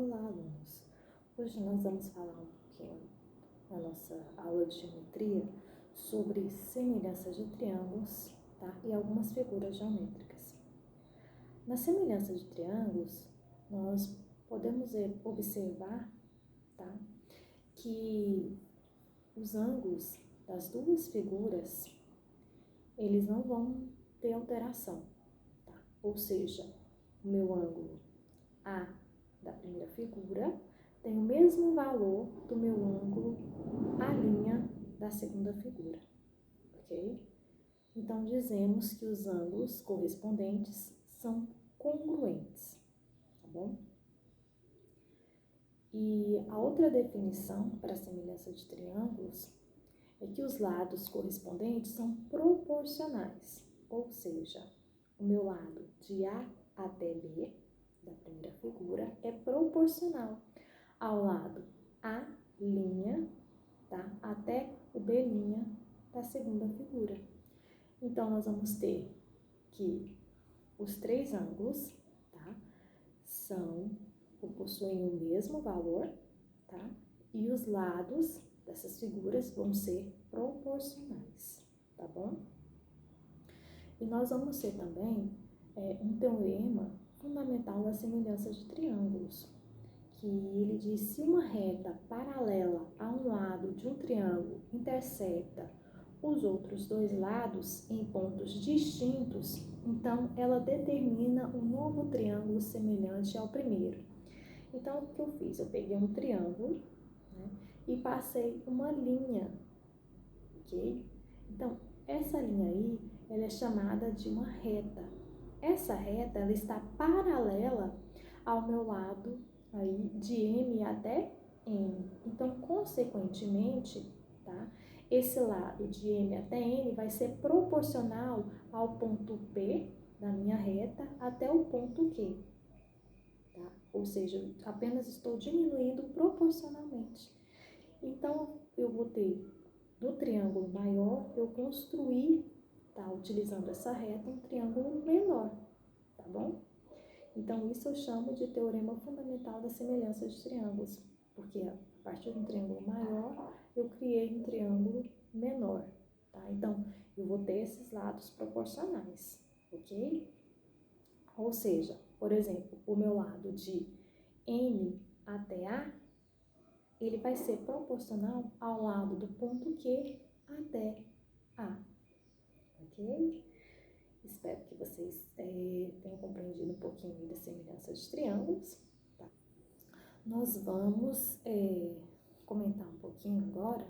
Olá, alunos! Hoje nós vamos falar um pouquinho na nossa aula de geometria sobre semelhanças de triângulos, tá? E algumas figuras geométricas. Na semelhança de triângulos, nós podemos observar, tá, que os ângulos das duas figuras, eles não vão ter alteração, tá? Ou seja, o meu ângulo A da primeira figura tem o mesmo valor do meu ângulo A' da segunda figura, ok? Então, dizemos que os ângulos correspondentes são congruentes, tá bom? E a outra definição para a semelhança de triângulos é que os lados correspondentes são proporcionais, ou seja, o meu lado de A até B da primeira figura é proporcional ao lado A', tá, até o B' da segunda figura. Então, nós vamos ter que os três ângulos, tá, possuem o mesmo valor, tá, e os lados dessas figuras vão ser proporcionais, tá bom? E nós vamos ter também um teorema fundamental da semelhança de triângulos, que ele diz: se uma reta paralela a um lado de um triângulo intersecta os outros dois lados em pontos distintos, então ela determina um novo triângulo semelhante ao primeiro. Então, o que eu fiz? Eu peguei um triângulo, né, e passei uma linha, ok? Então, essa linha aí, ela é chamada de uma reta. Essa reta, ela está paralela ao meu lado aí de M até N. Então, consequentemente, tá, esse lado de M até N vai ser proporcional ao ponto P da minha reta até o ponto Q. Tá? Ou seja, apenas estou diminuindo proporcionalmente. Então, eu vou ter do triângulo maior, eu construí, tá, utilizando essa reta, um triângulo menor, tá bom? Então, isso eu chamo de teorema fundamental da semelhança de triângulos, porque a partir de um triângulo maior, eu criei um triângulo menor, tá? Então, eu vou ter esses lados proporcionais, ok? Ou seja, por exemplo, o meu lado de N até A, ele vai ser proporcional ao lado do ponto Q até A, ok? Espero que vocês tenham compreendido um pouquinho da semelhança de triângulos. Tá? Nós vamos comentar um pouquinho agora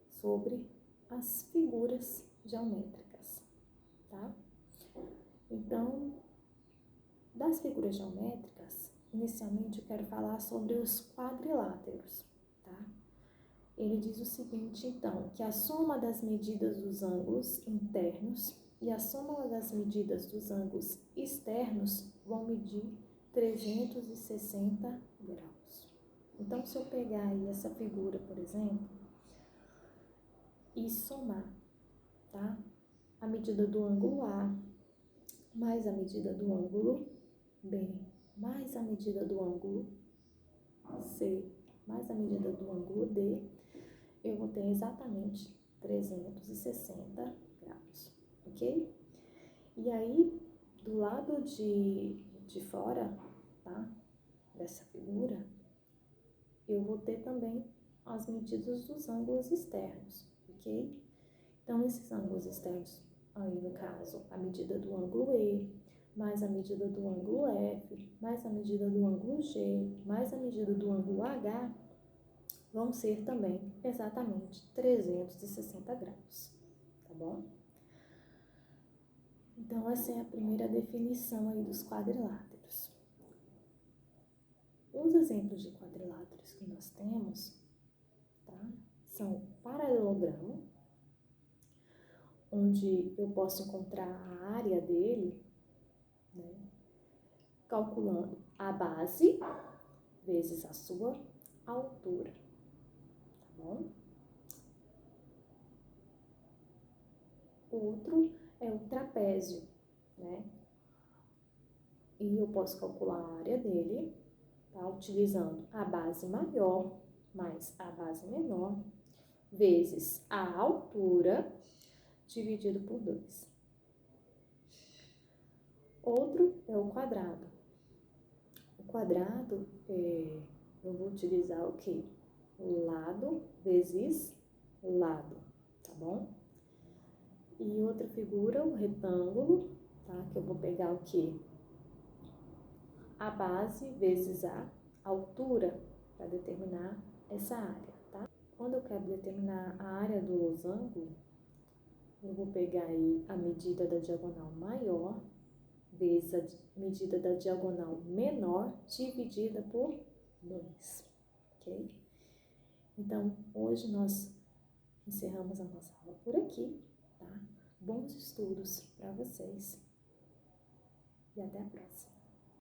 sobre as figuras geométricas, tá? Então, das figuras geométricas, inicialmente eu quero falar sobre os quadriláteros, tá? Ele diz o seguinte, então, que a soma das medidas dos ângulos internos e a soma das medidas dos ângulos externos vão medir 360 graus. Então, se eu pegar aí essa figura, por exemplo, e somar, tá, a medida do ângulo A mais a medida do ângulo B mais a medida do ângulo C mais a medida do ângulo D, eu vou ter exatamente 360 graus, ok? E aí, do lado de fora, tá, dessa figura, eu vou ter também as medidas dos ângulos externos, ok? Então, esses ângulos externos, aí no caso, a medida do ângulo E, mais a medida do ângulo F, mais a medida do ângulo G, mais a medida do ângulo H, vão ser também exatamente 360 graus, tá bom? Então, essa é a primeira definição aí dos quadriláteros. Os exemplos de quadriláteros que nós temos, tá, são o paralelogramo, onde eu posso encontrar a área dele, né, calculando a base vezes a sua altura, tá bom? O outro é o trapézio, né? E eu posso calcular a área dele tá? Utilizando a base maior mais a base menor, vezes a altura, dividido por 2. Outro é o quadrado. O quadrado, eu vou utilizar o quê? Lado vezes lado, tá bom? E outra figura, o retângulo, tá? Que eu vou pegar o quê? A base vezes a altura para determinar essa área, tá? Quando eu quero determinar a área do losango, eu vou pegar aí a medida da diagonal maior vezes a medida da diagonal menor dividida por 2, ok? Então, hoje nós encerramos a nossa aula por aqui, tá? Bons estudos para vocês e até a próxima.